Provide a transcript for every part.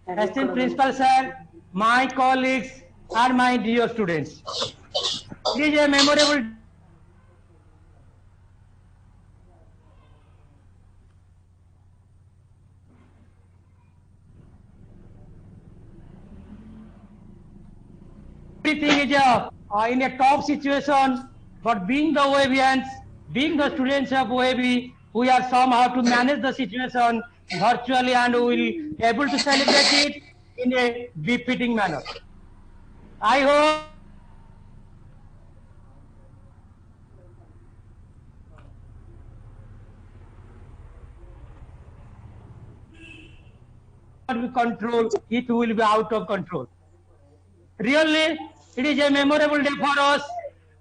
esteemed principal sir, my colleagues, and my dear students. It is a memorable everything is in a top situation, but being the OABians, being the students of OAB, we are somehow to manage the situation virtually and we will able to celebrate it in a befitting manner. I hope not be control, it will be out of control. Really, it is a memorable day for us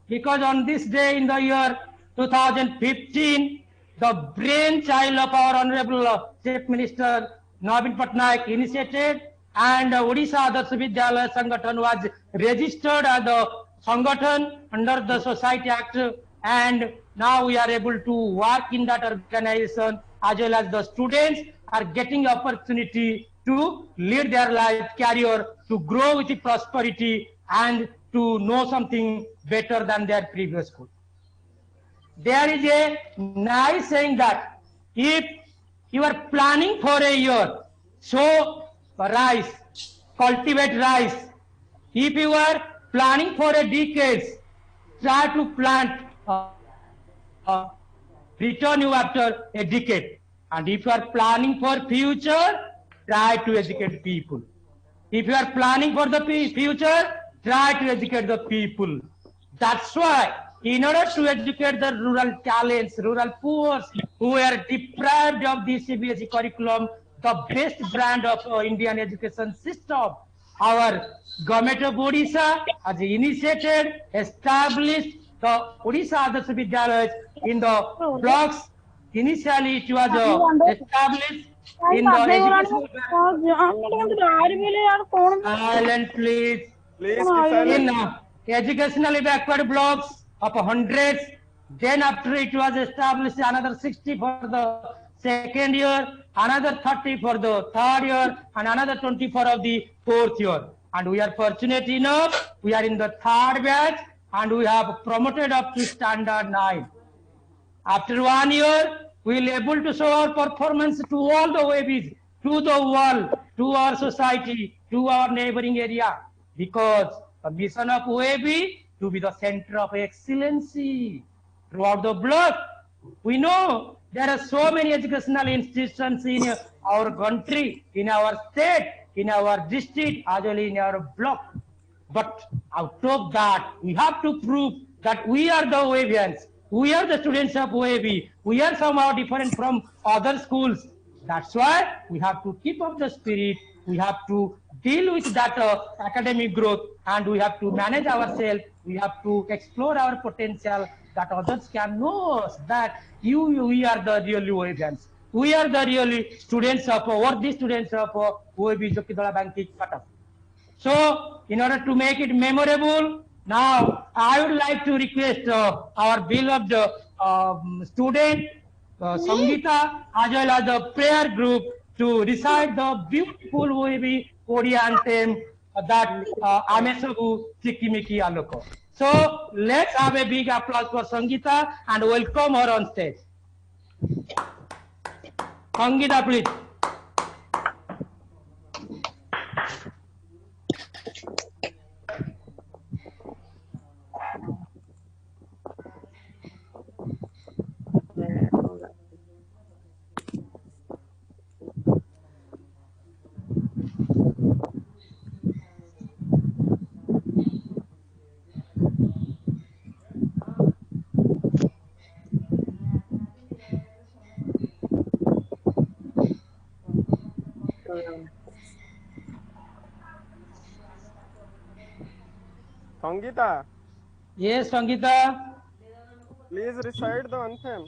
because on this day in the year 2015, the brainchild of our Honorable Chief Minister Navin Patnaik initiated and Odisha Adarsh Vidyalaya Sangathan was registered as a Sangathan under the Society Act, and now we are able to work in that organization as well as the students are getting opportunity to lead their life career, to grow with prosperity and to know something better than their previous school. There is a nice saying that if you are planning for a year, sow rice, cultivate rice. If you are planning for a decade, try to plant return you after a decade. And if you are planning for future, try to educate people. If you are planning for the future, try to educate the people. That's why, in order to educate the rural talents, rural poor who are deprived of the CBSE curriculum, the best brand of Indian education system, our government of Odisha has initiated, established the Odisha Adarsh Vidyalayas in the blocks. Initially, it was established in the educational. Silent, please. Please keep silent. In educationally backward blocks of hundreds. Then after it was established another 60 for the second year, another 30 for the third year, and another 24 of the fourth year. And we are fortunate enough, we are in the third batch and we have promoted up to standard 9. After 1 year, we will able to show our performance to all the OABs, to the world, to our society, to our neighboring area. Because the mission of OAB to be the center of excellency throughout the block. We know there are so many educational institutions in our country, in our state, in our district, as well in our block. But out of that, we have to prove that we are the OABians. We are the students of OAB. We are somehow different from other schools. That's why we have to keep up the spirit. We have to deal with that academic growth and we have to manage ourselves. We have to explore our potential that others can know us, that we are the really OABians. We are the really students of, worthy students of OAB Jokidala Banking Cutoff. So, in order to make it memorable, now I would like to request our beloved student, Sangeeta, as well as the prayer group to recite the beautiful OAB Korea anthem that Amesabu Chikimiki Aloko. So, let's have a big applause for Sangeeta and welcome her on stage. Sangeeta, please. Sangeeta, Yes, Sangeeta. please recite the anthem.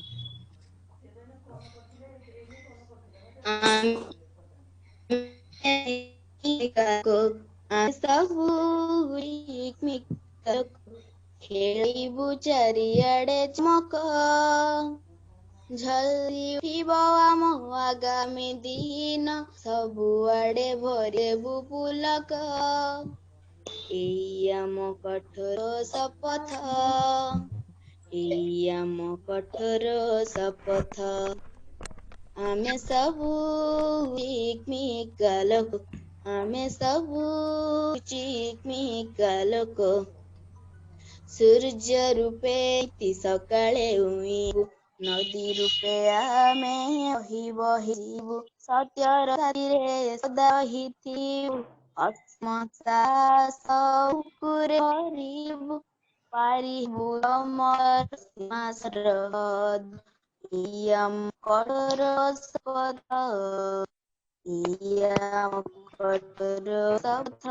ଖେଳିବୁ ଚାରିଆଡେ ଚମକ ଝଲସି ଉଠିବ ଆମ ଆଗାମୀ ଦିନ, ସବୁଆଡେ ଭରିଦେବୁ ପୁଲକ। ଏଇ ଆମ କଠୋର ଶପଥ, ଏଇ ଆମ କଠୋର ଶପଥ। ଆମେ ସବୁ ଚିକ୍ମିକା ଲୋକ, ଆମେ ସବୁ ଚିକ୍ମିକା ଲୋକ। ସୂର୍ଯ୍ୟ ରୂପେ ସକାଳେ ଉଇଁବୁ, ନଦୀ ରୂପେ ଆମେ ବହିବୁ। ସତ୍ୟର ସାଥିରେ ସଦା ରହିଥିବୁ, ଅସମତା ଉପରେ ହରିବୁ। ପାରିବୁ ଆମର ସୀମା ସରହଦ, ଏଇ ଆମ କଠୋର ଶପଥ, ଏଇ ଆମ କଠୋର ଶପଥ।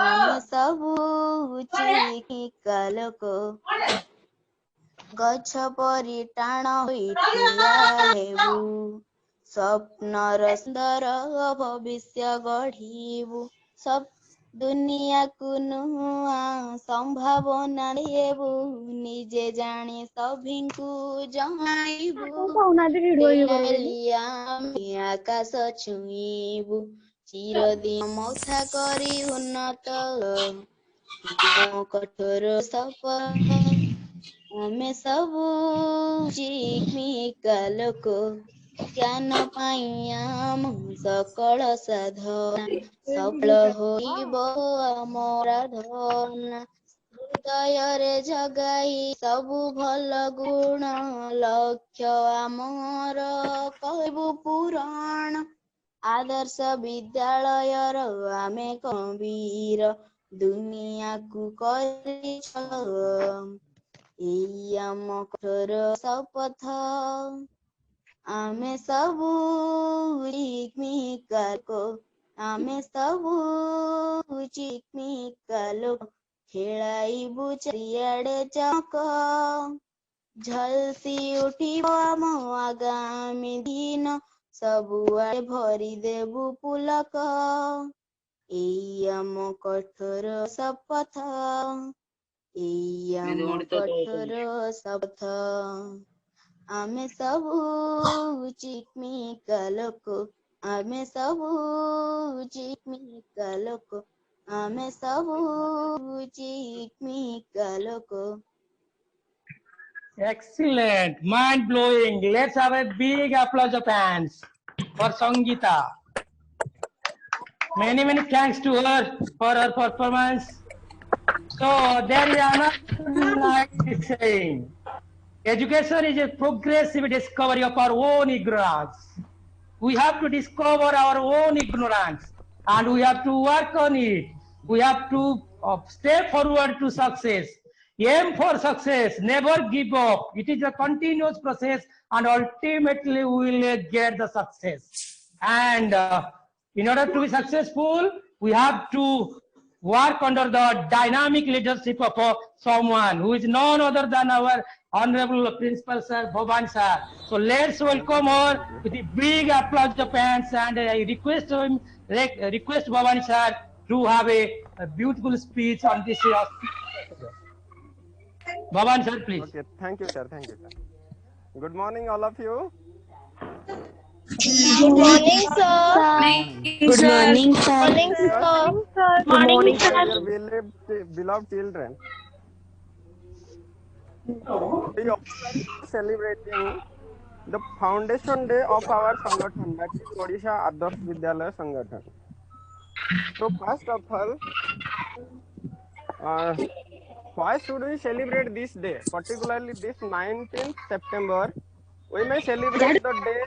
ଆମେ ସବୁ ଚିକ୍ମିକା ଲୋକ, ଗଛ ପରି ଟାଣ ହୋଇ ଠିଆ ହେବୁ, ସ୍ୱପ୍ନର ସୁନ୍ଦର ଭବିଷ୍ୟ ଗଢିବୁ। ଦୁନିଆକୁ ନୂଆ ସମ୍ଭାବନା ଦେବୁ, ନିଜେ ଜାଣି ସଭିଙ୍କୁ ଜଣାଇବୁ। ଡେଲି ଆମେ ଆକାଶ ଛୁଇଁବୁ, ଚିରଦିନ ମଥା କରି ଉନ୍ନତ, ଆମ କଠୋର ଶପଥ। ଆମେ ସବୁ ଚିକ୍ମିକା ଲୋକ, ଜ୍ଞାନ ପାଇଁ ଆମ ସକଳ ସାଧନା, ସଫଳ ହୋଇବ ଆମ ଆରାଧନା। ହୃଦୟରେ ଜଗାଇ ସବୁ ଭଲ ଗୁଣ, ଲକ୍ଷ୍ୟ ଆମର କହିବୁ ପୁରାଣ। ଆଦର୍ଶ ବିଦ୍ୟାଳୟର ଆମେ କବୀର, ଦୁନିଆକୁ କରିଛ। ଏଇ ଆମ କଠୋର ଶପଥ, ଆମେ ସବୁ ଚିକ୍ମିକା ଲୋକ, ଆମେ ସବୁ ଚିକ୍ମିକା ଲୋକ। ଖେଳାଇବୁ ଚାରିଆଡେ ଚକ, ଝଲସି ଉଠିବ ଆମ ଆଗାମୀ ଦିନ, ସବୁଆଡେ ଭରିଦେବୁ ପୁଲକ। ଏଇ ଆମ କଠୋର ଶପଥ, ଏଇ ଆମ କଠୋର ଶପଥ। ଆମେ ସବୁ ଚିକ୍ମିକା ଲୋକ, ଆମେ ସବୁ ଚିକ୍ମିକା ଲୋକ, ଆମେ ସବୁ ଚିକ୍ମିକା ଲୋକ। Excellent, mind blowing. Let's have a big applause of hands for Sangeeta. Many thanks to her for her performance. So there is another nice saying. Education is a progressive discovery of our own ignorance. We have to discover our own ignorance and we have to work on it. We have to step forward to success. Aim for success, never give up. It is a continuous process and ultimately we will get the success. And in order to be successful, we have to work under the dynamic leadership of someone who is none other than our Honorable Principal Sir, Bhavan Sir. So let's welcome her with a big applause of hands, and I request him, request Bhavan Sir to have a beautiful speech on this. Bhavan Sir, please. Okay, thank you, sir. Thank you, sir. Good morning, all of you. Good morning, sir. Good morning, sir. Morning, sir. Good morning, sir. Dear beloved children, we are celebrating the foundation day of our Sangathan, that is Odisha Adarsh Vidyalaya Sangathan. So first of all, why should we celebrate this day, particularly this 19th September? We may celebrate the day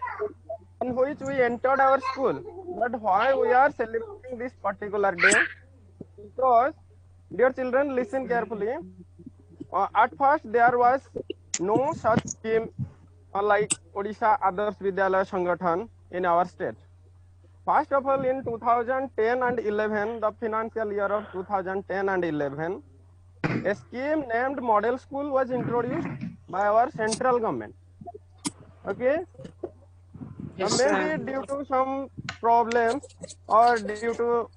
in which we entered our school, but why we are celebrating this particular day? Because, dear children, listen carefully. At first, there was no such scheme like Odisha Adarsh Vidyalaya Sangathan in our state. First of all, in 2010 and 11, the financial year of 2010 and 11, a scheme named Model School was introduced by our central government. Okay? Yes, maybe due to some problems or due to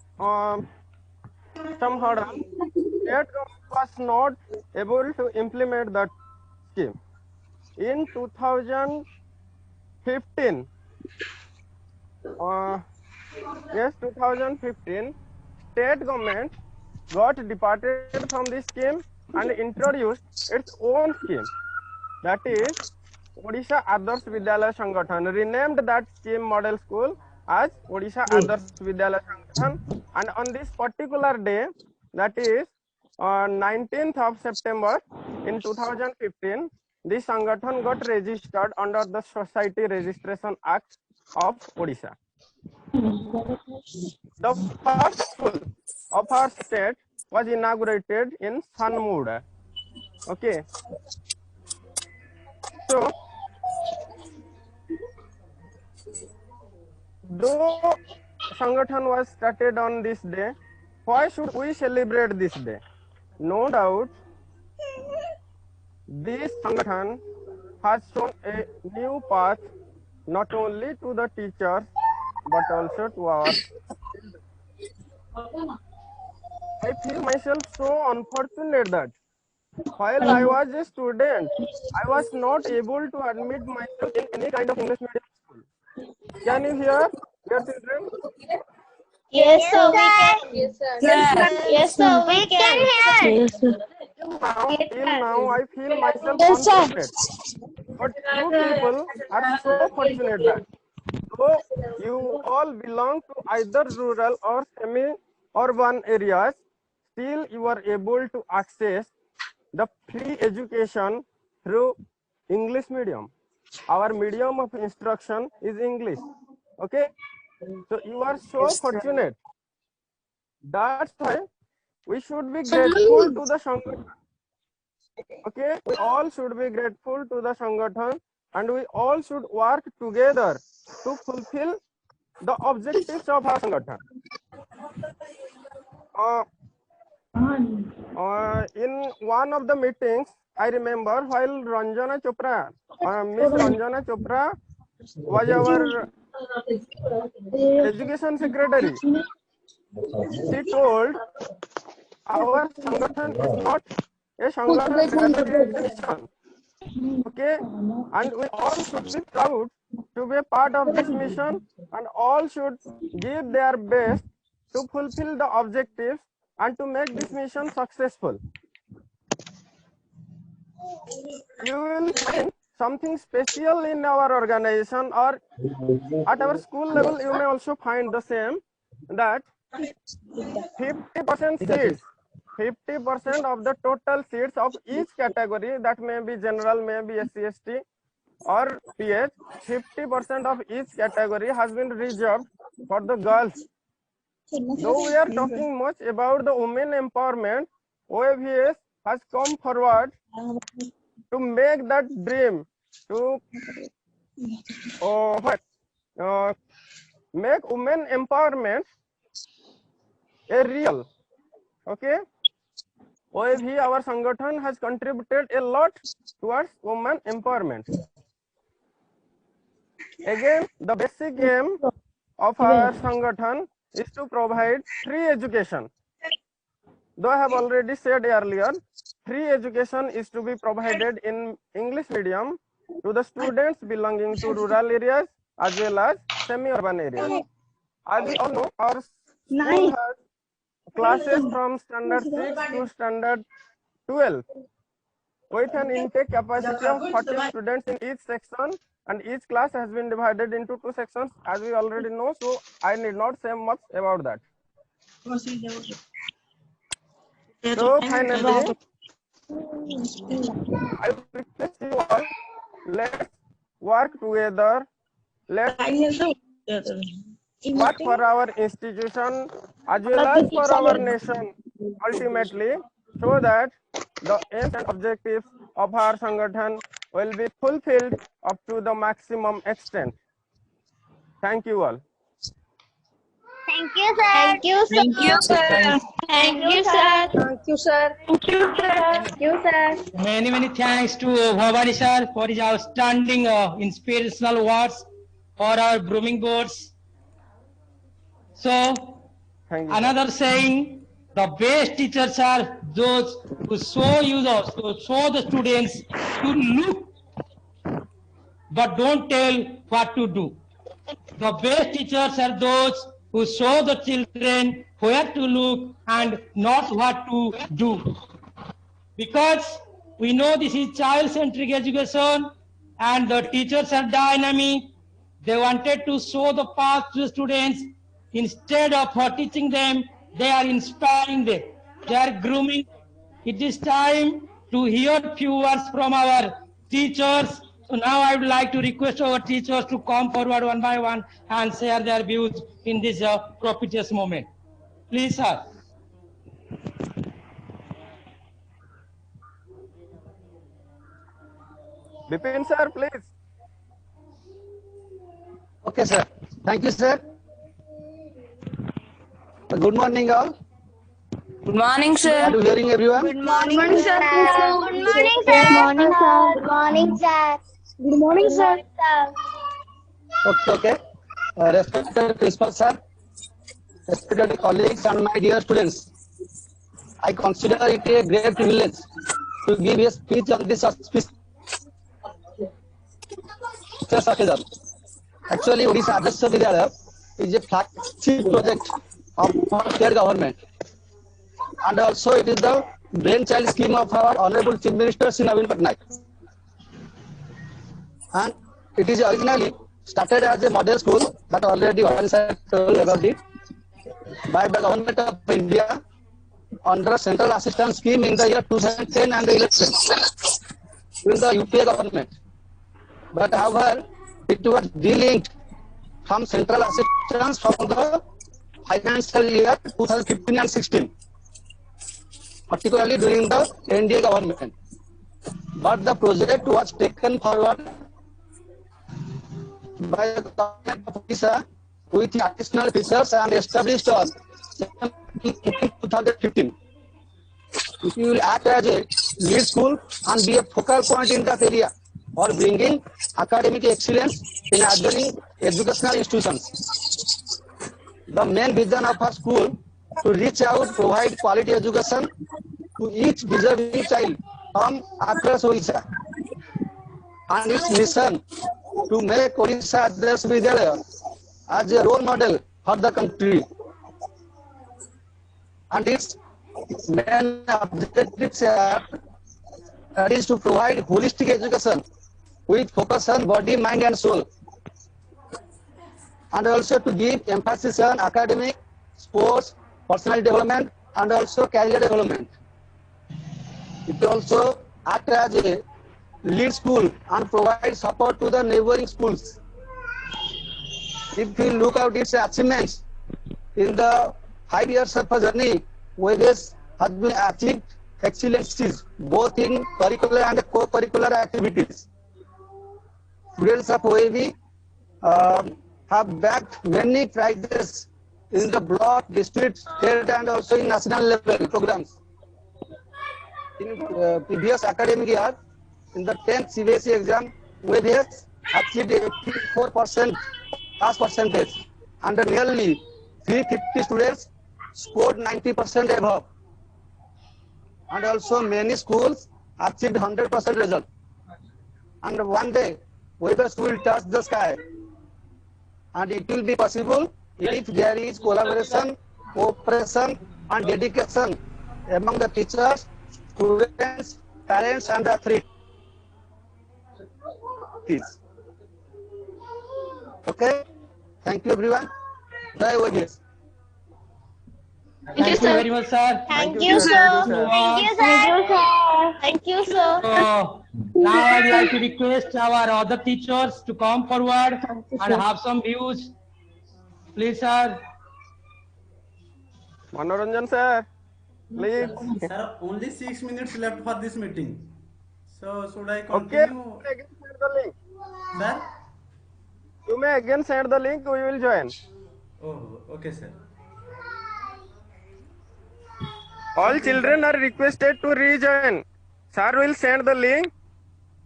some hurdle, state government was not able to implement that scheme. in 2015, yes, 2015, state government got departed from this scheme and introduced its own scheme, that is Odisha Adarsh Vidyalaya Sangathan, renamed that scheme model school as Odisha Adarsh Vidyalaya Sangathan. And on this particular day, that is 19th of September in 2015, this Sangathan got registered under the Society Registration Act of Odisha. The first school of our state was inaugurated in Sanmuda. Okay. So, though Sangathan was started on this day, why should we celebrate this day? No doubt, this Sangathan has shown a new path not only to the teachers but also to our. I feel myself so unfortunate that while I was a student, I was not able to admit myself in any kind of English medium school. Can you hear, dear children? Yes, sir, we can. Yes, sir. Yes, sir, we can hear. Yes, sir. Till now, I feel myself Yes, sir. unfortunate. But you people are so fortunate that though you all belong to either rural or semi-urban areas, still you are able to access the free education through English medium. Our medium of instruction is English. Okay, so you are so fortunate. That's why we should be grateful to the Sangathan. Okay, we all should be grateful to the Sangathan, and we all should work together to fulfill the objectives of our Sangathan. In one of the meetings, I remember while Ranjana Chopra, Miss Ranjana Chopra was our education secretary. She told our Sangathan is not a Sangathan organization. Okay, and we all should be proud to be a part of this mission, and all should give their best to fulfill the objectives and to make this mission successful. You will find something special in our organization, or at our school level you may also find the same, that 50% seats, 50% of the total seats of each category, that may be general, may be SC, ST or PH, 50% of each category has been reserved for the girls. Though we are talking much about the women empowerment, OAVS has come forward to make that dream, to make women empowerment a real. Okay, OAV, our Sangathan, has contributed a lot towards women empowerment. Again, the basic aim of our Sangathan is to provide free education. Though I have already said earlier, free education is to be provided in English medium to the students belonging to rural areas as well as semi-urban areas. As we all know, our school has classes from standard 6 to standard 12 with an intake capacity of 40 students in each section, and each class has been divided into 2 sections, as we already know, so I need not say much about that. So finally, I request you all, let's work together, let's work for our institution as well as for our nation ultimately, so that the aims and objectives of our Sangathan will be fulfilled up to the maximum extent. Thank you all. Thank you, sir. Thank you, sir. Thank you, sir. Thank you, sir. Thank you, sir. Thank you, sir. Many thanks to Bhavani sir for his outstanding inspirational words for our grooming boards. So, Thank you. another saying, the best teachers are those who show the students to look but don't tell what to do. The best teachers are those who show the children where to look and not what to do. Because we know this is child-centric education and the teachers are dynamic. They wanted to show the path to the students. Instead of teaching them, they are inspiring them. They are grooming. It is time to hear few words from our teachers. So now I would like to request our teachers to come forward one by one and share their views in this propitious moment. Please, sir. Bipin sir, please. Okay, sir. Thank you, sir. Good morning, all. Good morning, Are sir. you hearing everyone? Good morning, sir. Good morning, sir. Good morning, sir. Good morning, sir. Good morning, sir. Okay, okay. Respected principal, sir. Respected colleagues and my dear students. I consider it a great privilege to give a speech on this auspicious occasion. Actually, Odisha Adarsh Vidyalaya is a flagship project of our state government. And also it is the brainchild scheme of our Honorable Chief Minister Shri Naveen Patnaik. And it is originally started as a model school that already once I told about it by the government of India under Central Assistance Scheme in the year 2010 and 11 with the UPA government. But however, it was delinked from Central Assistance from the financial year 2015 and 16, particularly during the NDA government. But the project was taken forward by the government of Odisha with additional features and established on 2015. It will act as a lead school and be a focal point in that area for bringing academic excellence in adjoining educational institutions. The main vision of our school to reach out, provide quality education to each deserving child from across Odisha, and its mission to make Odisha Adarsh Vidyalaya as a role model for the country. And its main objectives is to provide holistic education with focus on body, mind and soul, and also to give emphasis on academic, sports, personal development and also career development. It also acts as a lead school and provide support to the neighboring schools. If you look at its achievements in the 5 years of a journey, OAVS has been achieved excellencies both in curricular and co-curricular activities. Students of OAV have bagged many prizes in the block, district, state and also in national level programs. In previous academic year, in the 10th CBSE exam, OAVS achieved 84% pass percentage and nearly 350 students scored 90% above. And also many schools achieved 100% result. And one day, OAVS will touch the sky. And it will be possible if there is collaboration, cooperation and dedication among the teachers, students, parents and athletes. Okay, thank you everyone. Jai OAVS. Thank you very much, sir. Thank you, sir. Thank you, Thank you, sir. Thank you, sir. So now I'd like to request our other teachers to come forward and have some views. Please, sir. Manoranjan sir, please. Sir, only 6 minutes left for this meeting. So should I Okay, continue? again send the link. Sir? You may again send the link, we will join. Oh, okay, sir. All children are requested to rejoin. Sir will send the link.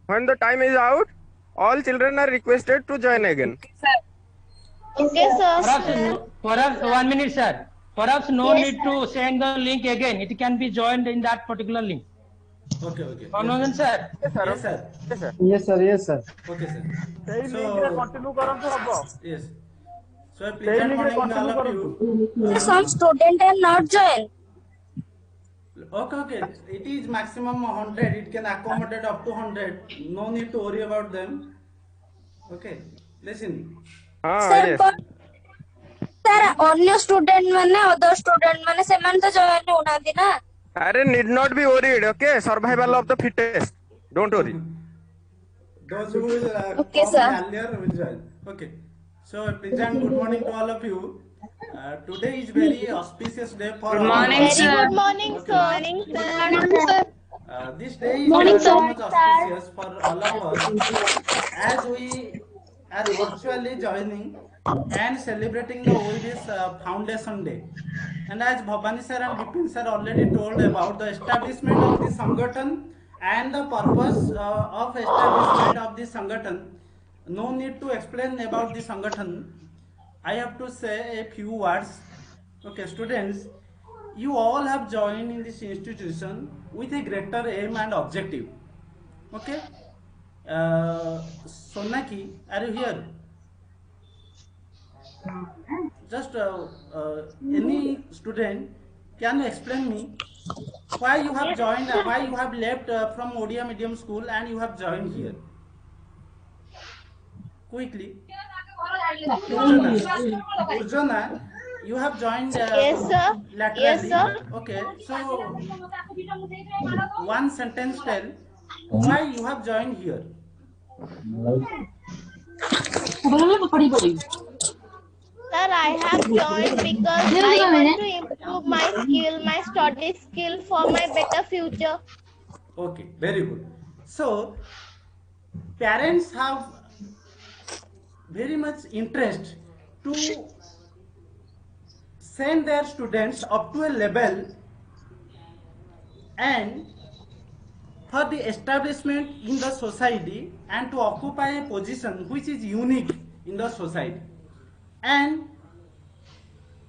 When the time is out, all children are requested to join again. Okay, sir. Perhaps 1 minute, sir. Perhaps no Yes, need to send the link again. It can be joined in that particular link. Okay, okay. Manmohan sir. Yes, sir. Yes, sir. Yes, sir. Yes, sir. Yes, sir. Okay, sir. ସେଇ link ରେ continue କରନ୍ତୁ ହବ Yes. So, a ସେଇ pleasant link ରେ morning to all continue of କରନ୍ତୁ you. Some student are not join. Okay, okay. It is maximum 100. It can accommodate up to 100. No need to worry about them. Okay. Listen. ହଁ Sir, yes sir, अन्य student माने other student माने सेमान तो join होनांती ना. अरे need not be worried okay survival of the fittest don't worry Those who will Okay, come sir. earlier will join. Okay. So, a pleasant good morning to all of you. Today is very auspicious day for all of morning, us. Very sir. good morning, Okay. sir. Morning, sir. This day is Morning, very sir. much auspicious for all of us as we are virtually joining and celebrating the OEB's Foundation Day. And as Bhavani sir and Bipin sir already told about the establishment of this Sangathan and the purpose of establishment of this Sangathan, no need to explain about this Sangathan. I have to say a few words. Okay, students, you all have joined in this institution with a greater aim and objective. Okay, Sonaki, are you here? Just any student, can you explain me why you have joined, why you have left from Odia medium school and you have joined here? Quickly. Urjana, you have joined Yes, sir. laterally. Yes, sir. Okay, so one sentence tell why you have joined here. Sir, I have joined because I want to improve my skill, my study skill for my better future. Okay, very good. So, parents have very much interest to send their students up to a level and for the establishment in the society and to occupy a position which is unique in the society. And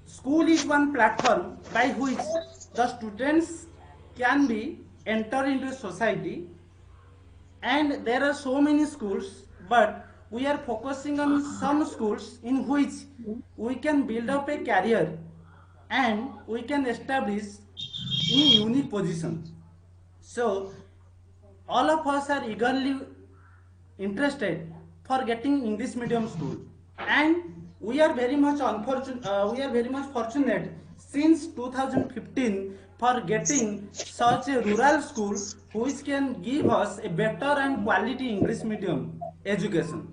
school is one platform by which the students can be enter into society, and there are so many schools, but we are focusing on some schools in which we can build up a career and we can establish in a unique position. So all of us are eagerly interested for getting English medium school, and we are very much fortunate since 2015 for getting such a rural school which can give us a better and quality English medium education.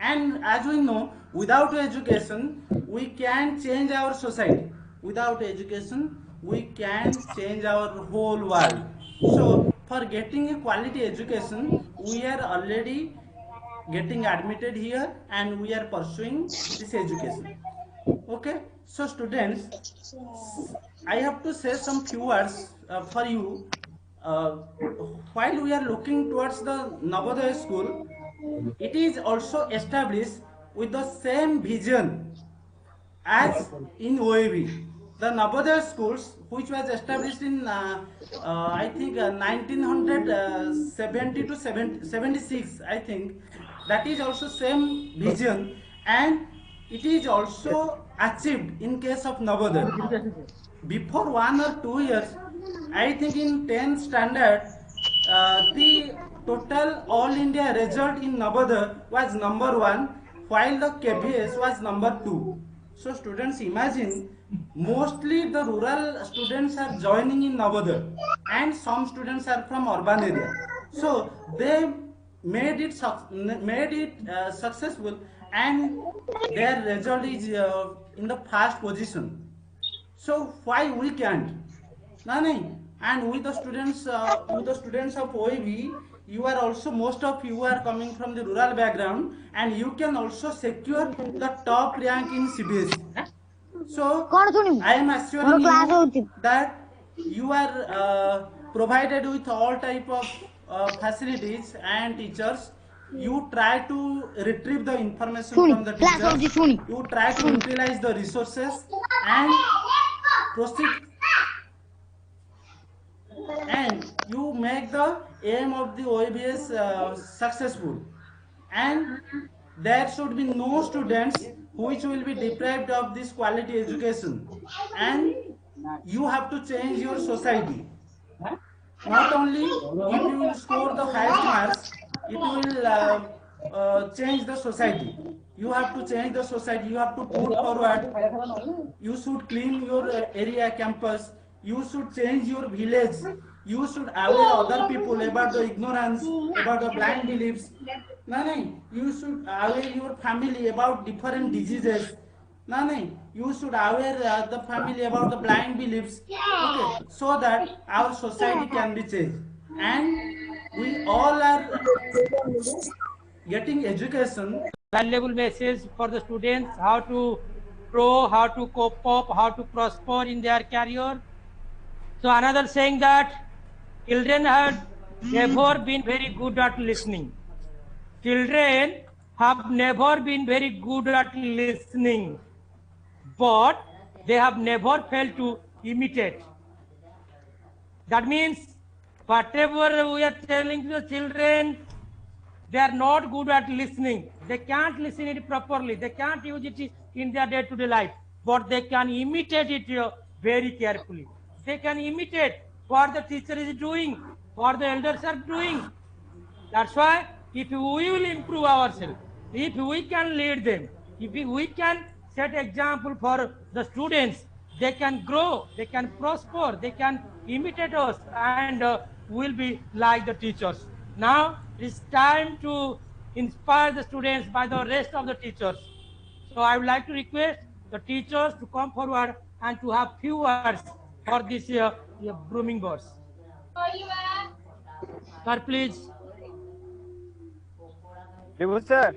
And as we know, without education we can change our society. Without education we can change our whole world. So for getting a quality education, we are already getting admitted here and we are pursuing this education. Okay, so students, I have to say some few words for you. While we are looking towards the Navodaya school, it is also established with the same vision as in OAV. The Navodaya schools, which was established in I think 1970 to 76, I think, that is also same vision, and it is also achieved in case of Navodaya. Before 1 or 2 years, I think in 10th standard, the total all India result in Navodaya was number 1, while the KVS was number 2. So students, imagine, mostly the rural students are joining in Navodaya and some students are from urban area. So they made it successful and their result is in the first position. So why we can't? No. And with the students of OEV, you are also, most of you are coming from the rural background, and you can also secure the top rank in CBSE. So I am assuring you that you are provided with all type of facilities and teachers. You try to retrieve the information from the teachers. You try to utilize the resources and proceed. And you make the aim of the OABS successful, and there should be no students which will be deprived of this quality education, and you have to change your society. Not only if you will score the highest marks, it will change the society. You have to change the society. You have to put forward. You should clean your area, campus. You should change your village. You should aware other people about the ignorance, about the blind beliefs. No. You should aware your family about different diseases. No. You should aware the family about the blind beliefs. Okay, so that our society can be changed, and we all are getting education. Valuable message for the students how to grow, how to cope up, how to prosper in their career. So another saying that children have never been very good at listening. Children have never been very good at listening, but they have never failed to imitate. That means whatever we are telling to the children, they are not good at listening. They can't listen it properly. They can't use it in their day-to-day life, but they can imitate it very carefully. They can imitate what the teacher is doing, what the elders are doing. That's why if we will improve ourselves, if we can lead them, if we can set example for the students, they can grow, they can prosper, they can imitate us, and will be like the teachers. Now it's time to inspire the students by the rest of the teachers. So I would like to request the teachers to come forward and to have few words for this grooming boards. Sir, please. Vibhu sir.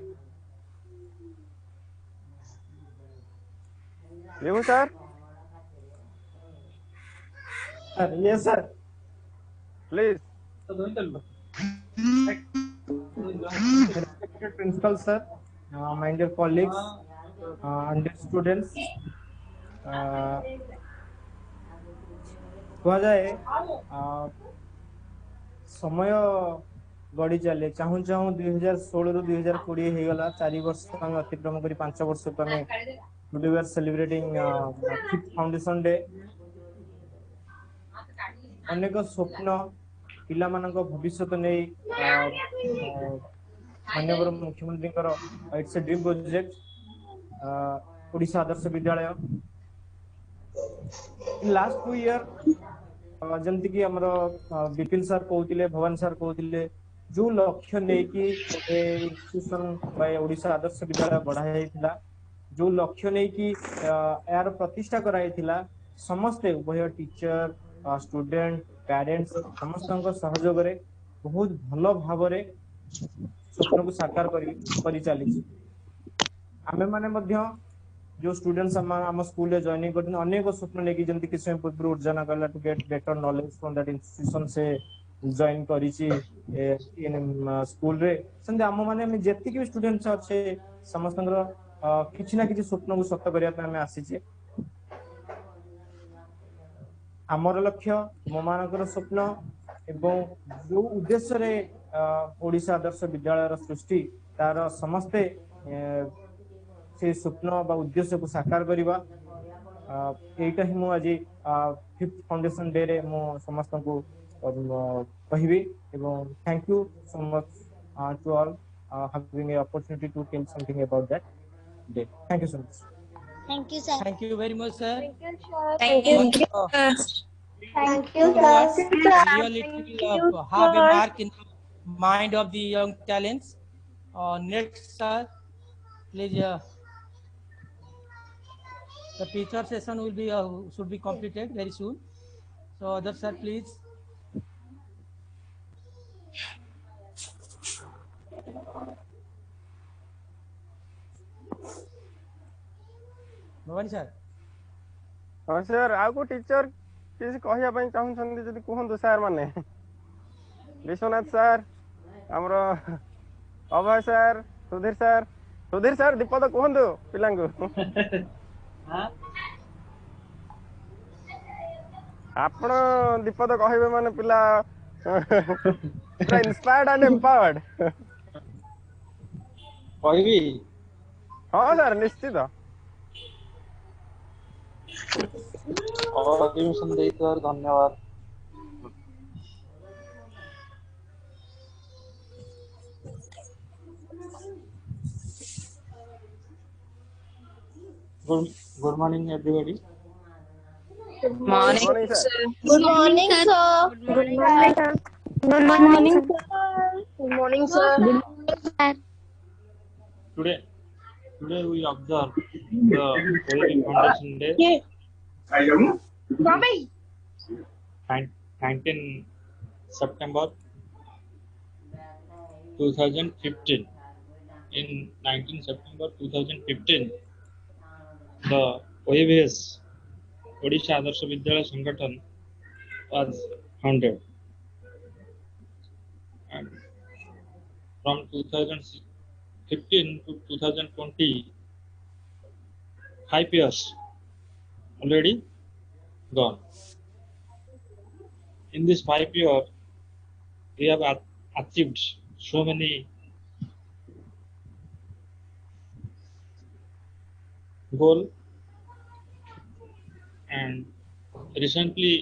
Vibhu sir. Yes, sir. Please. Respected principal, sir, my dear colleagues, and dear students, କୁହାଯାଏ ସମୟ ଗଡ଼ି ଚାଲେ ଚାହୁଁ ଚାହୁଁ 2016 ରୁ 2020 ହେଇଗଲା 4 ବର୍ଷ ଆମେ ଅତିକ୍ରମ କରି 5 ବର୍ଷକୁ ଆମେ today we are celebrating fifth foundation day. ଅନେକ ସ୍ୱପ୍ନ ପିଲାମାନଙ୍କ ଭବିଷ୍ୟତ ନେଇ ମାନ୍ୟବର ମୁଖ୍ୟମନ୍ତ୍ରୀଙ୍କର it's a dream project Odisha Adarsha Vidyalaya last 2 year ଯେମିତି କି ଆମର ବିପିନ ସାର୍ କହୁଥିଲେ ଭବାନୀ ସାର୍ କହୁଥିଲେ ଯୋଉ ଲକ୍ଷ୍ୟ ନେଇକି ଇନଷ୍ଟିଟ୍ୟୁସନ ବା ଓଡ଼ିଶା ଆଦର୍ଶ ବିଦ୍ୟାଳୟ ବଢା ଯାଇଥିଲା ଯୋଉ ଲକ୍ଷ୍ୟ ନେଇକି ଏହାର ପ୍ରତିଷ୍ଠା କରାଯାଇଥିଲା ସମସ୍ତେ ଉଭୟ ଟିଚର ସ୍ଟୁଡେଣ୍ଟ ପ୍ୟାରେଣ୍ଟସ ସମସ୍ତଙ୍କ ସହଯୋଗରେ ବହୁତ ଭଲ ଭାବରେ ସ୍ୱପ୍ନକୁ ସାକାର କରି ଚାଲିଛି ଆମେ ମାନେ ମଧ୍ୟ जो स्टूडेंट्स हम स्कूल रे जॉइनिंग करते अनेक स्वप्न लेके जंती कि समय पूर्व उर्जना करला to get better knowledge from that institution से जॉइन करिछि इन स्कूल रे संदे हम माने हम जेति कि स्टूडेंट्स अच्छे समस्तंगर किछि ना किछि स्वप्न को सत्य करिया पे हमें आसीछि हमर लक्ष्य मो मानकर स्वप्न एवं जो उद्देश्य रे ओडिशा आदर्श विद्यालय सृष्टि तार समस्ते से स्वप्न बा उद्देश्य को साकार करिबा एटा ही मु आज फिफ्थ फाउंडेशन डे रे मु समस्त को कहिबी एवं thank you so much to all having an opportunity to tell something about that day. Thank you so much. Thank you, sir. Thank you very much, sir. Thank you, sir. Thank you, sir. Really to have a mark in the mind of the young talents. Next, sir, please. The teacher session will be should be completed very soon. So, other sir, please. Bhavani sir. हाँ sir आउ को teacher किसी कहिया पई चाहूं छंदी जदी कहंदु sir माने Vishwanath sir हमरो अभय सर सुधीर सर दीपद कहंदु पिलांगु आपण दीपद कहबे माने पिला ପୁରା inspired and empowered. କହିବି ହଁ ସାର୍ ନିଶ୍ଚିତ। ପରମିଶନ ଦେଇଥିବାରୁ ଧନ୍ୟବାଦ। Good morning everybody. Morning sir. Good morning, sir. Good morning, sir. Good morning, sir. Good morning, sir. Today we observe the Holy Foundation Day, 19 September 2015. In 19 September 2015, the OAVS Odisha Adarsh Vidyalaya Sangathan was founded, and from 2015 to 2020, 5 years already gone. In this 5 years, we have achieved so many goals, and recently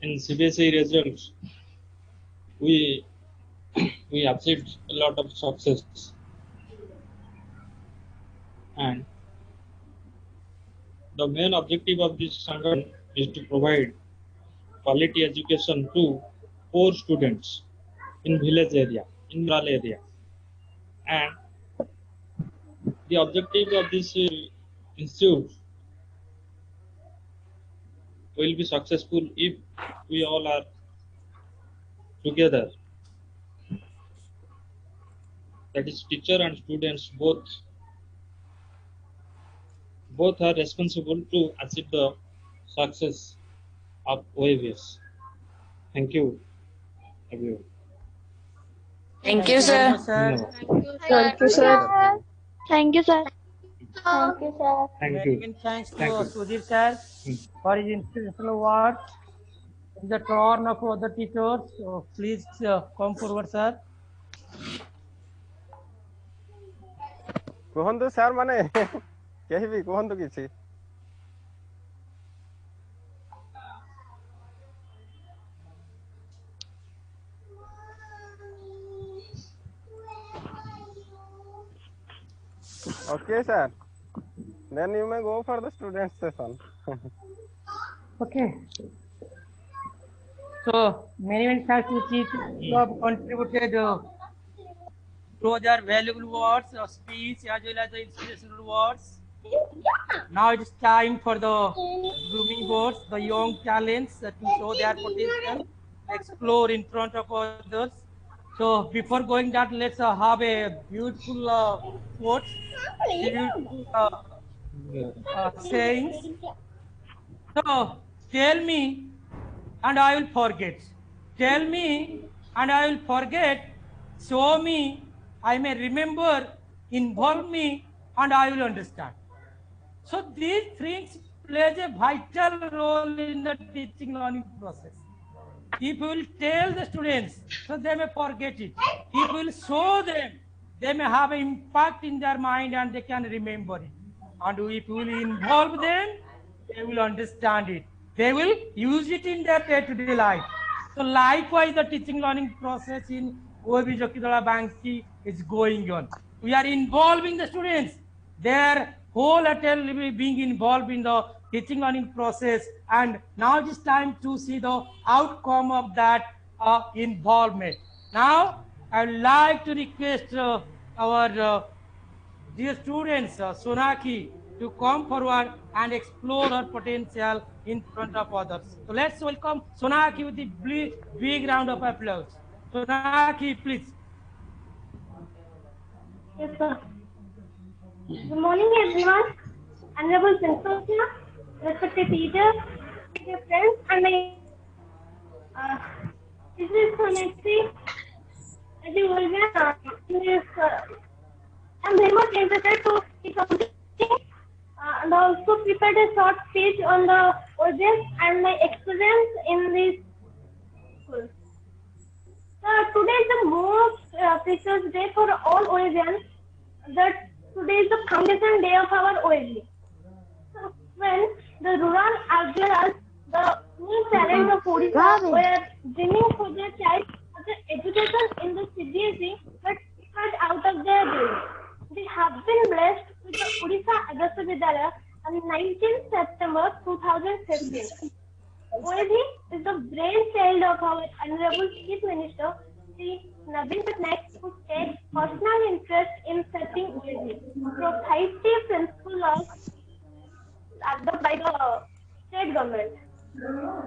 in CBSE results, we achieved a lot of success, and the main objective of this Sangathan is to provide quality education to poor students in village area, in rural area, and the objective of this institute will be successful if we all are together. That is, teacher and students both are responsible to achieve the success of OAVS. Thank you, everyone. Thank you, sir. Dhanyawad. Thank you, sir. Thank you, sir. Thank you, sir. Thank Many, you. many thanks to Thank you. Sudhir sir for his inspirational words. It's the turn of other teachers. So please come forward, sir. କୁହନ୍ତୁ sir ମାନେ କେହି ବି କୁହନ୍ତୁ କିଛି। Okay, sir. Then you may go for the student session. Okay. So many thanks to Chief who have contributed those are valuable words of speech as well as the inspirational words. Now it is time for the blooming words, the young talents to show their potential, explore in front of others. So before going that, let's have a beautiful quotes, beautiful sayings. So tell me and I will forget. Tell me and I will forget. Show me, I may remember. Involve me and I will understand. So these things plays a vital role in the teaching learning process. If you will tell the students, so they may forget it. If you will show them, they may have an impact in their mind and they can remember it. And if you will involve them, they will understand it. They will use it in their day-to-day life. So likewise, the teaching learning process in OAV Jokidala Banksy is going on. We are involving the students. Their whole attempt will be being involved in the teaching learning process, and now it is time to see the outcome of that involvement. Now, I would like to request our dear students, Sonaki, to come forward and explore her potential in front of others. So let's welcome Sonaki with a big round of applause. Sonaki, please. Yes, sir. Good morning, everyone. Honorable Principal, sir, respected teachers, dear friends, and my this is Sonakshi. As you will be, I'm very much interested to speak something and also prepared a short speech on the audience and my experience in this school. Today is the most precious day for all Orisians. That today is the foundation day of our OAV. So when the rural as well as the new parents of Odisha were dreaming for their child of the education in the CBSE, but it was out of their dream. They have been blessed with the Odisha Adarsh Vidyalaya on 19th September 2015. OAV is the brainchild of our Honorable Chief Minister, Sri Naveen Patnaik, who takes personal interest in setting OAV through 5 principles by the state government,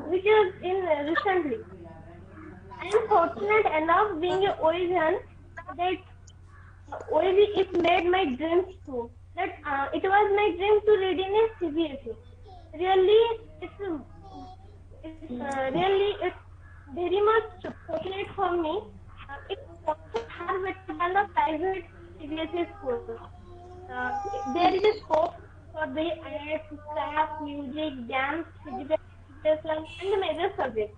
which is in recently. I am fortunate enough being a Orisian that OAV it made my dreams true. That it was my dream to read in a CBSE. Really, it's very much fortunate for me. It's also far better than the private CBSE school. There is a scope for the arts, craft, music, dance, physical education, and the major subjects.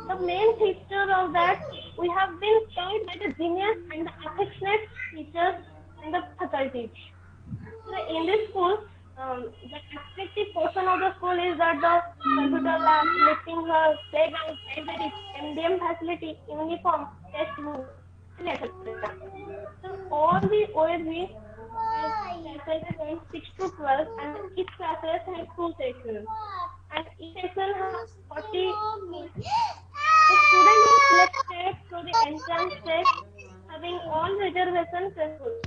The main feature of that, we have been taught by the genius and the affectionate teachers and the faculty. So in this school, the attractive portion of the school is that the computer lab, lifting her playground, library, MDM facility, uniform, textbook, and etc. So all the OAV classes from 6 to 12, and each classes has 2 sections. And each section has 40 students. The student is selected for the entrance test, having all reservations successful.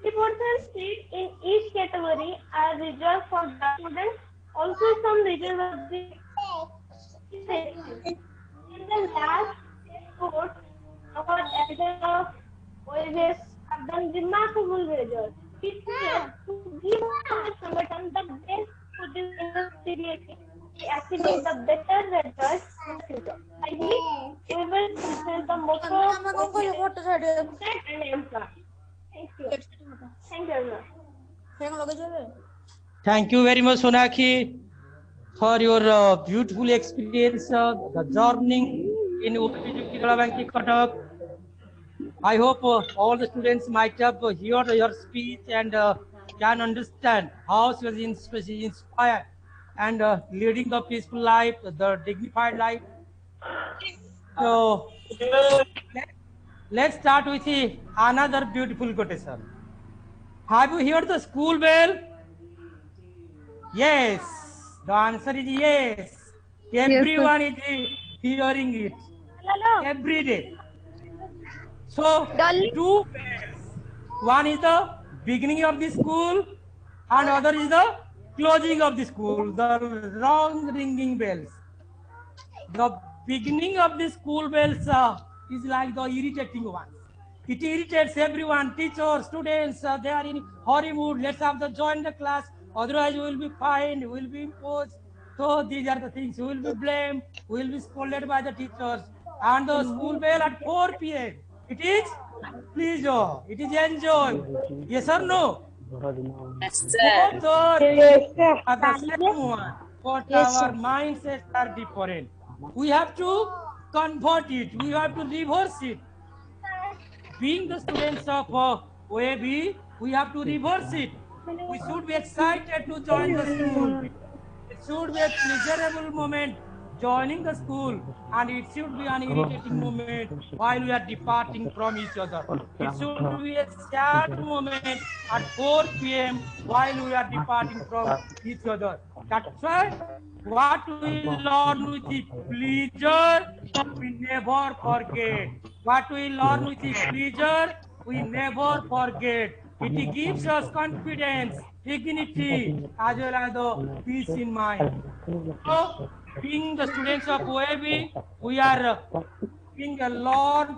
50% seats in each category are reserved for the students. Also, some reserved section. In the last report, our editor of OAVs have done remarkable results. It is to give our Sangathan the best for this industry, achieving the better results in the future. I believe we will fulfill the motto and employ. Thank you. Thank you, everyone. Thank you very much, Sonakshi, for your beautiful experience, the journey in Banki Cuttack. I hope all the students might have heard your speech and can understand how she was inspired and leading the peaceful life, the dignified life. So let's start with another beautiful quotation. Have you heard the school bell? Yes. The answer is yes. Everyone is hearing it every day. So, 2 bells. One is the beginning of the school and other is the closing of the school, the long ringing bells. The beginning of the school bells is like the irritating one. It irritates everyone, teachers, students, they are in hurry mood, let's have the join the class, otherwise we will be fined, we will be imposed. So these are the things, we will be blamed, we will be scolded by the teachers. And the school bell at 4 p.m. It is pleasure, it is enjoy. Yes or no? Yes, Both are the same one, but our mindsets are different. We have to convert it, we have to reverse it. Being the students of OAV, we have to reverse it. We should be excited to join the school. It should be a pleasurable moment joining the school, and it should be an irritating moment while we are departing from each other. It should be a sad moment at 4 p.m. while we are departing from each other. That's why what we learn with the pleasure, we never forget. What we learn with the pleasure, we never forget. It gives us confidence, dignity, as well as the peace in mind. So, being the students of OAV, we are being a learn.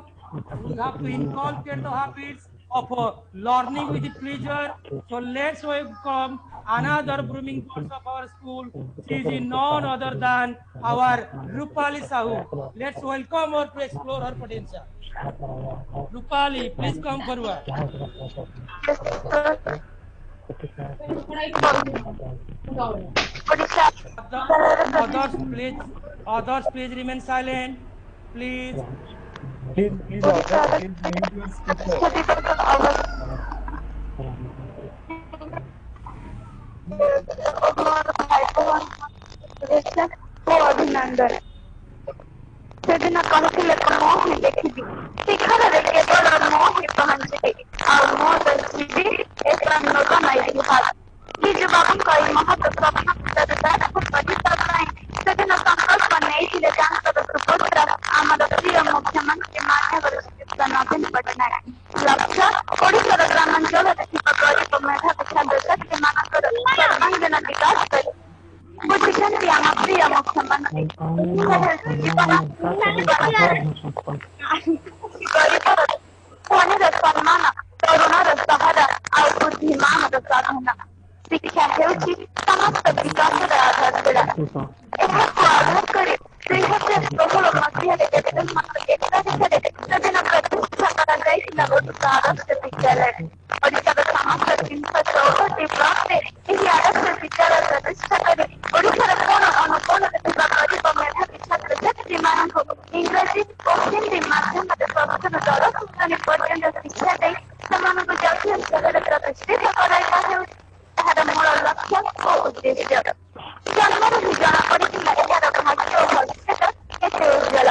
We have to inculcate the habits of learning with pleasure. So let's welcome another blooming force of our school. She is none other than our Rupali Sahu. Let's welcome her to explore her potential. Rupali, please come forward. Others, please remain silent. please. Please, author, please mute your speaker. ଅଭିନନ୍ଦନ ସେଦିନ କହିଥିଲେ ମୁଁ ହିଁ ଦେଖିବି ଶିଖରରେ କେବଳ ମୁଁ ହିଁ ପହଞ୍ଚିବି ଆଉ ମୁଁ ତ ଯିବି ଏକ ନଇକି ଭାଗ ବିଜୁ ବାବୁଙ୍କ ଏହି ମହତ ସ୍ୱପ୍ନ ପଚିଶା ପାଇଁ ସେଦିନ ସଂକଳ୍ପ ନେଇଥିଲେ ତାଙ୍କର ସୁପୁତ୍ର ଆମର ପ୍ରିୟ ମୁଖ୍ୟମନ୍ତ୍ରୀ ମାନ୍ୟବର ଶ୍ରୀଯୁକ୍ତ ନବୀନ ପଟ୍ଟନାୟକ ଲକ୍ଷ୍ୟ ଓଡ଼ିଶାର ଗ୍ରାମାଞ୍ଚଳରେ ଥିବା ଗରିବ ମେଧାବୀ ଛାତ୍ରଛାତ୍ରୀମାନଙ୍କର ସର୍ବାଙ୍ଗୀନ ବିକାଶ କରି ବୁଝିଛନ୍ତି ଆମ ପ୍ରିୟ ମୁଖ୍ୟମନ୍ତ୍ରୀ ଗରିବର ଧନୀର ସମ୍ମାନ ତରୁଣର ସହାରା ଆଉ ବୁଦ୍ଧିମାନର ସାଧନା ଶିକ୍ଷା ହେଉଛି ସମସ୍ତ ବିକାଶର ଆଧାରଶୀଳା ଏହାକୁ ଆଧାର କରି 2016 ମସିହାରେ ଏକାଧିକରେ ସେଦିନ ପ୍ରତିଷ୍ଠା କରାଯାଇଥିଲା ଓଡ଼ିଶା ଆଦର୍ଶ ବିଦ୍ୟାଳୟ ଓଡ଼ିଶାର ସମସ୍ତ 314ଟି ବ୍ଲକରେ ଏହି ଆଦର୍ଶ ବିଦ୍ୟାଳୟ ପ୍ରତିଷ୍ଠା କରି ଓଡ଼ିଶାର କୋଣ ଅନୁକୋଣରେ ଥିବା ଗରିବ ମେଧାବୀ ଛାତ୍ରଛାତ୍ରୀମାନଙ୍କୁ ଇଂରାଜୀ ଓ ହିନ୍ଦୀ ମାଧ୍ୟମରେ ପ୍ରଥମ ଦ୍ୱାଦଶ ଶ୍ରେଣୀ ପର୍ଯ୍ୟନ୍ତ ଶିକ୍ଷା ଦେଇ ସେମାନଙ୍କୁ ଜାତୀୟ ସ୍ତରରେ ପ୍ରତିଷ୍ଠିତ କରାଇବା ହେଉଛି ଏହାର ମୂଳ ଲକ୍ଷ୍ୟ ଓ ଉଦ୍ଦେଶ୍ୟ ଜନ୍ମରୁ ହିଁ ଜଣାପଡ଼ିଥିଲା ଏହାର ଭାଗ୍ୟ ଓ ଭବିଷ୍ୟତ କେତେ ଉଜ୍ଜ୍ୱଳ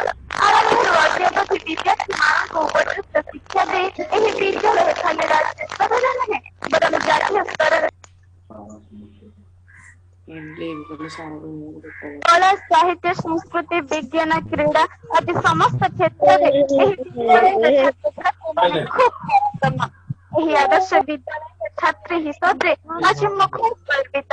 ଆରମ୍ଭରୁ ଅଦ୍ୟାବଧି ବିଦ୍ୟାର୍ଥୀମାନଙ୍କୁ ଉପଯୁକ୍ତ ଶିକ୍ଷା ଦେଇ ଏହି ବିଦ୍ୟାଳୟ ଖାଲି ରାଜ୍ୟ ସ୍ତରରେ ନୁହେଁ ବରଂ ଜାତୀୟ ସ୍ତରରେ କଳା ସାହିତ୍ୟ ସଂସ୍କୃତି ବିଜ୍ଞାନ କ୍ରୀଡ଼ା ଆଦି ସମସ୍ତ କ୍ଷେତ୍ରରେ ଏହି ବିଦ୍ୟାଳୟର ଛାତ୍ରଛାତ୍ରୀମାନେ ଖୁବ୍ ଉତ୍ତମ ଏହି ଆଦର୍ଶ ବିଦ୍ୟାଳୟର ଛାତ୍ରୀ ହିସାବରେ ଆଜି ମୁଁ ଖୁବ୍ ଗର୍ବିତ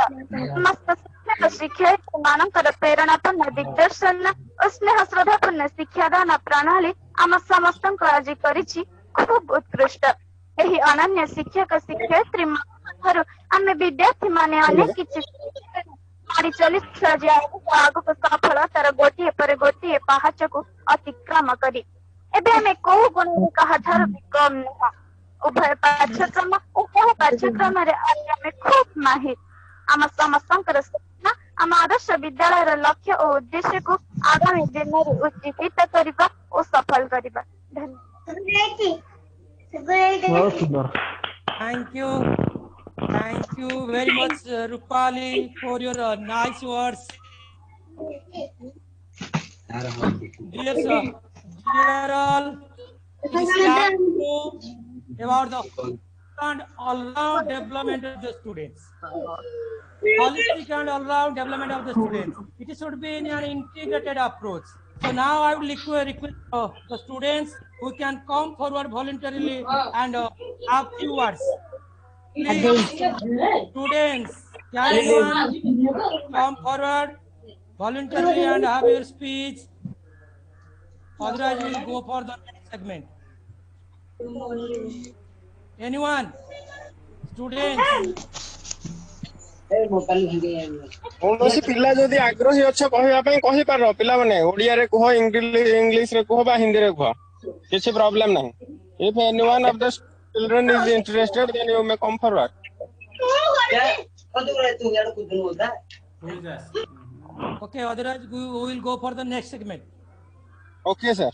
ସମସ୍ତ ଶିକ୍ଷକ ଶିକ୍ଷୟିତ୍ରୀମାନଙ୍କର ପ୍ରେରଣାପୂର୍ଣ୍ଣ ଦିଗ୍ଦର୍ଶନ ଓ ସ୍ନେହ ଶ୍ରଦ୍ଧାପୂର୍ଣ୍ଣ ଶିକ୍ଷାଦାନ ପ୍ରଣାଳୀ ଆମ ସମସ୍ତଙ୍କୁ ଆଜି କରିଛି ଖୁବ୍ ଉତ୍କୃଷ୍ଟ ଏହି ଅନନ୍ୟ ଶିକ୍ଷକ ଶିକ୍ଷୟିତ୍ରୀମାନଙ୍କଠାରୁ ଆମେ ବିଦ୍ୟାର୍ଥୀମାନେ ଅନେକ କିଛି ମାଡ଼ି ଚାଲିଛୁ ଯେ ଆଗକୁ ସଫଳତାର ଗୋଟିଏ ପରେ ଗୋଟିଏ ପାହାଚକୁ ଅତିକ୍ରମ କରି ଏବେ ଆମେ କୋଉ ଗୁଣରେ କାହାଠାରୁ ବି କମ୍ ନୁହଁ ଉଭୟ ପାଠ୍ୟକ୍ରମ ଓ ବହୁ ପାଠ୍ୟକ୍ରମରେ ଆଜି ଆମେ ଖୁବ୍ ମାହିର ଆମ ସମସ୍ତଙ୍କର ସ୍ୱପ୍ନ ଆମ ଆଦର୍ଶ ବିଦ୍ୟାଳୟର ଲକ୍ଷ୍ୟ ଓ ଉଦ୍ଦେଶ୍ୟକୁ ଆଗାମୀ ଦିନରେ ଉଜ୍ଜୀବିତ କରିବା ଓ ସଫଳ କରିବା ଧନ୍ୟବାଦ। Thank you very much, Rupali, for your nice words. Dear sir, dear all, it is time to about the all-round development of the students. Holistic and all-round development of the students. It should be in an integrated approach. So now I would request the students who can come forward voluntarily and have few words. Please, students, can anyone come forward voluntarily and have your speech? Otherwise, we will go for the next segment. Anyone? Students? କୌଣସି ପିଲା ଯଦି ଆଗ୍ରହୀ ଅଛ କହିବା ପାଇଁ କହିପାର ପିଲାମାନେ ଓଡ଼ିଆରେ କୁହ ଇଂଲିଶରେ କୁହ ବା ହିନ୍ଦୀରେ କୁହ କିଛି ପ୍ରୋବ୍ଲେମ ନାହିଁ if anyone of the children is interested then you may come forward Okay, otherwise we will go for the next segment. Okay sir.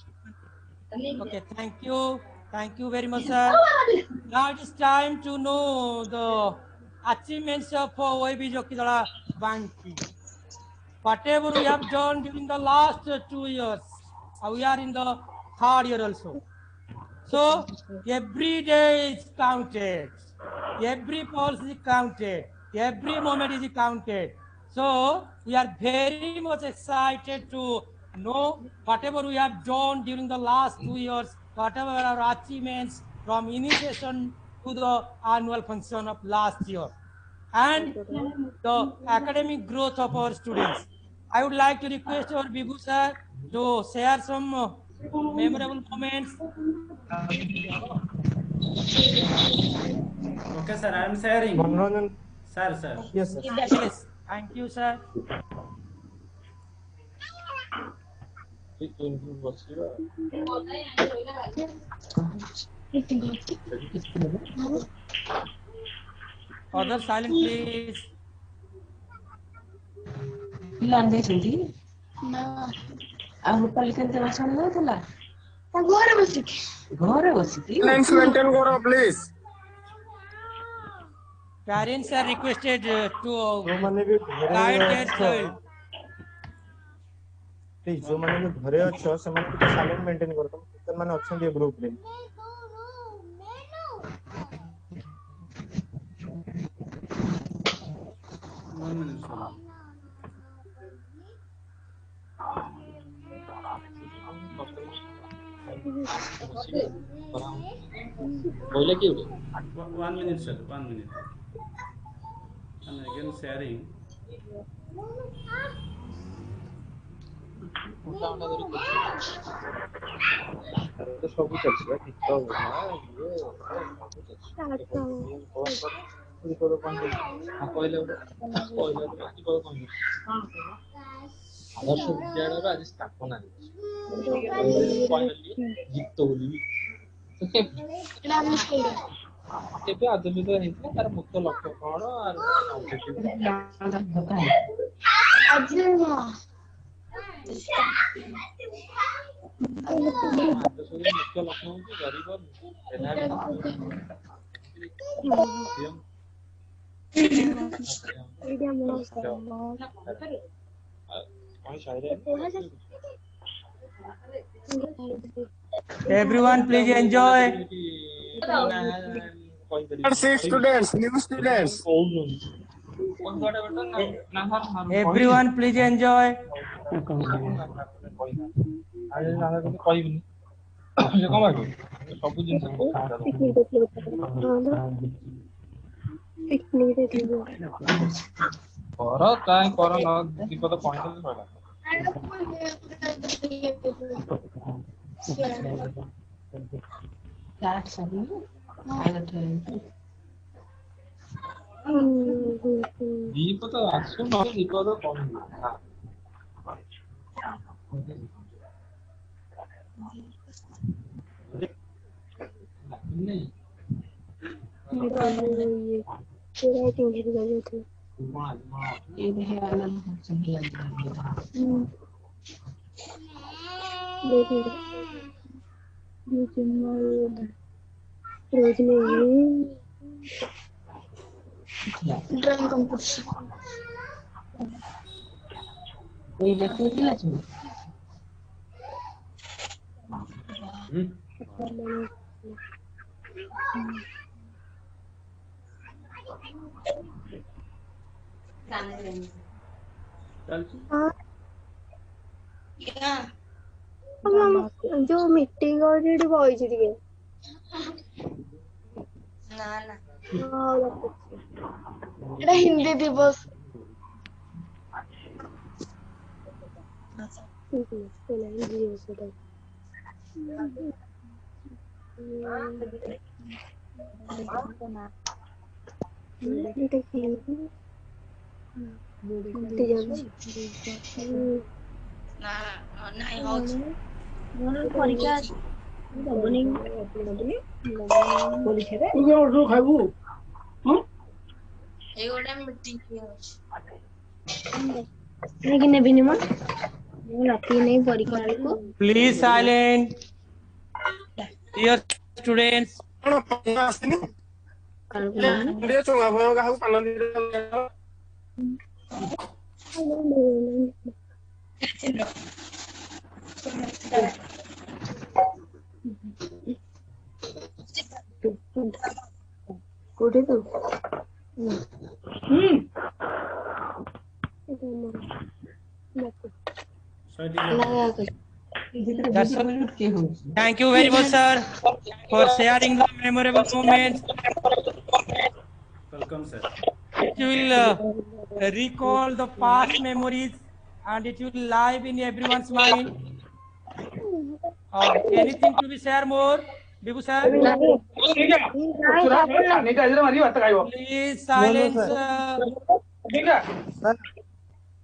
Okay, thank you very much sir. Now it is time to know the achievements of OAB Jokidala Banki. Whatever we have done during the last 2 years, we are in the 3rd year also. So every day is counted, every pulse is counted, every moment is counted. So we are very much excited to know whatever we have done during the last 2 years, whatever our achievements from initiation to the annual function of last year and the academic growth of our students. I would like to request our Bibu sir to share some memorable moments. Okay sir, I am sharing. Sir. Yes sir. Yes, thank you sir. Other silent please. ଆଉ କାଲି କେମିତି ଭାଷଣ ଦଉଥିଲା? ଘରେ ବସିକି ଘରେ ବସିକି Silence maintain करो please. Parents are requested to ଯୋଉମାନେ ବି ଘରେ guide their ଅଛ child. ପ୍ଲିଜ ଯୋଉମାନେ ବି ଘରେ ଅଛ ସେମାନେ ଟିକେ ସାଇଲେଣ୍ଟ ମେଣ୍ଟେନ କର। ତମ ଟିଚର ମାନେ ଅଛନ୍ତି ଏ ଗ୍ରୁପ ରେ। One minute, sir. କହିଲେ କି ଗୋଟେ 1 minute, sir. 1 minute. I'm again sharing. ସବୁ ଚାଲିଛି ବା ଗୀତ ବୋଲା ଇଏ କହିଲେ ଆଦର୍ଶ ବିଦ୍ୟାଳୟର ଆଜି ସ୍ଥାପନା ହେଇଛି ଗୀତ ବୋଲିବି କେବେ ଆଦର୍ଶିତ ହେଇଥିଲା ତାର ମୁଖ୍ୟ ଲକ୍ଷ୍ୟ କଣ ଆଉ ଆଜି ନୁହଁ ଆଦର୍ଶର ମୁଖ୍ୟ ଲକ୍ଷ୍ୟ ହଉଛି ଗରିବ Everyone, please enjoy. Six students, new students. Everyone, please enjoy. କହିବିନି ସେ କଣ ଭାବିବ ସବୁ ଜିନିଷ କର କାହିଁ କର ନ ବିପଦ କହିଲେ ସରିଲା ବିପଦ ଆସୁ ନ ବିପଦ କହିବ ड्राइंग कंपटीशन जो मीटिंग ऑलरेडी बॉयज दिए ना ना এটা হিন্দি দিবস ନାଇଁ ହଉଛି ପରୀକ୍ଷା ଅଛି ଦବନି ପରୀକ୍ଷାରେ ଖାଇବୁ ଏଇ ଗୋଟେ ମିଟିଂ ଅଛି कि नेबिनी म राती नहीं परीक्षा को Please silent. Dear students. ଚୁଙ୍ଗା ଭୟ କାହାକୁ ପାନ ଦେଇଦେଲା कोठे तू Thank you very much, sir, for sharing the memorable moments. Welcome, sir. It will recall the past memories and it will live in everyone's mind. Anything to be shared more? Bibu sir? Please silence.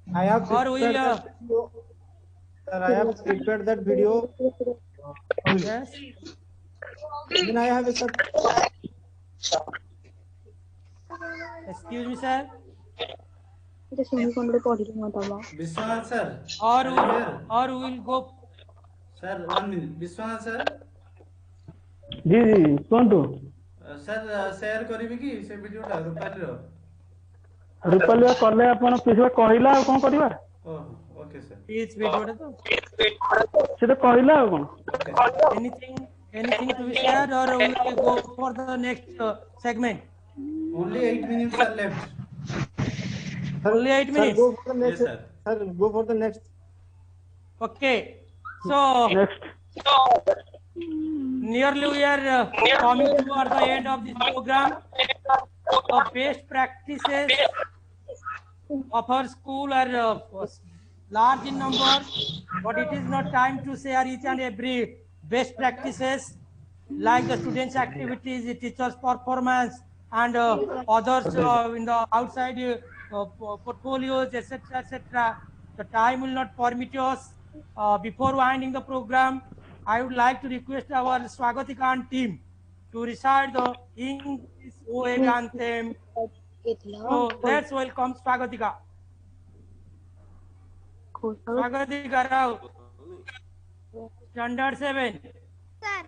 I have Or will Sir, I have prepared that video. yes. Then I have a sir. Excuse me, sir. Vishwanath sir, or are you here? we will go. Sir, 1 minute. Vishwanath sir, ji ji कुहतु sir share करिवे कि से video टा रूपाली रो? रूपालिया कले आपण पिछला कहला आ कोन करबा oh okay sir. Please video टा तो. से तो कहला आ कोन Anything to be shared, or we will go for the next segment? Only 8 minutes are left. Only 8 minutes. Go for the next. Yes, sir. Sir, go for the next. Okay. So next nearly we are coming toward the end of this program. The best practices of our school are large in number, but it is not time to share each and every best practices like the students' activities, the teachers' performance, and others in the outside portfolios, etc., etc. The time will not permit us. Before winding the program, I would like to request our Swagatika team to recite the English OAG anthem. So let's welcome Swagatika. Swagatika Rao, Standard 7. Sir.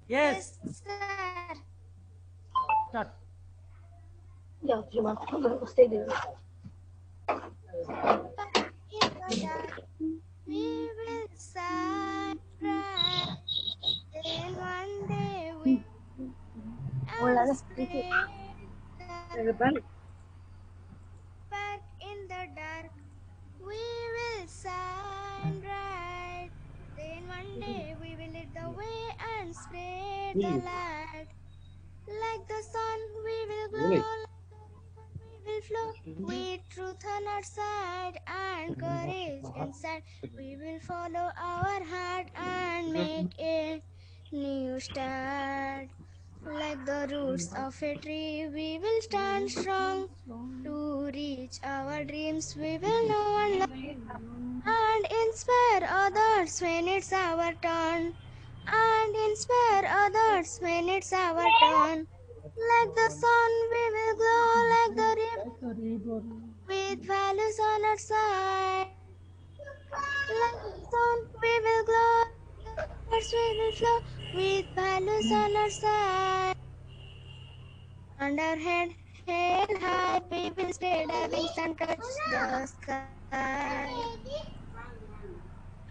Yes. Sir. Start. We will celebrate, then one day we will spread back in the dark. We will shine bright, then one day we will lead the way and spread the light. Like the sun, we will glow. We will flow with truth on our side and courage inside. We will follow our heart and make a new start. Like the roots of a tree, we will stand strong to reach our dreams. We will know and love and inspire others when it's our turn. And inspire others when it's our turn. Like the sun, we will glow like the river with values on our side. Like the sun, we will glow, like the we will flow with values on our side. And our head high, we will spread our wings and touch the sky.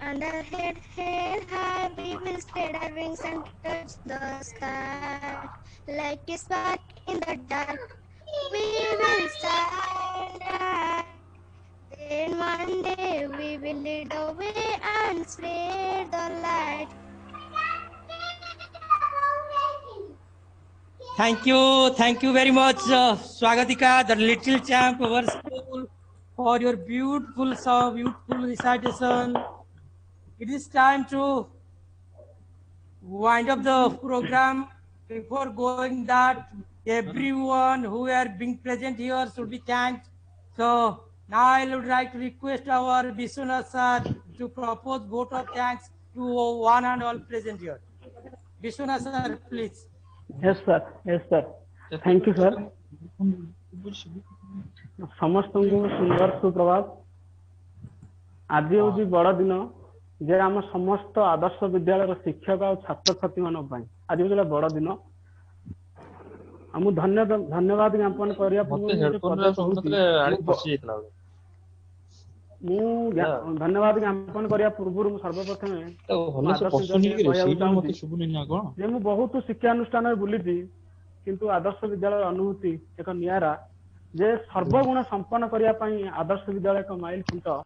And our head high, we will spread our wings and touch the sky. Like a spark in the dark, we will shine bright. Then one day we will lead the way and spread the light. Thank you very much, Swagatika, the little champ of our school, for your beautiful recitation. It is time to wind up the program. Before going that, everyone who are being present here should be thanked. So now I would like to request our Vishwanath sir to propose vote of thanks to one and all present here. Vishwanath sir, please. yes sir thank you sir समस्त को सुंदर सुप्रभात आज हूँ बड़ दिन जे आम समस्त आदर्श विद्यालय शिक्षक और छात्र छात्री मान आज हूँ बड़ दिन धन्यवाद ज्ञापन धन्यवाद ज्ञापन करने पूर्व सर्वप्रथम बहुत शिक्षानुष्ठान बुली किंतु आदर्श विद्यालय अनुभूति एक निरा जे सर्वगुण संपन्न करने आदर्श विद्यालय एक माइल खुंट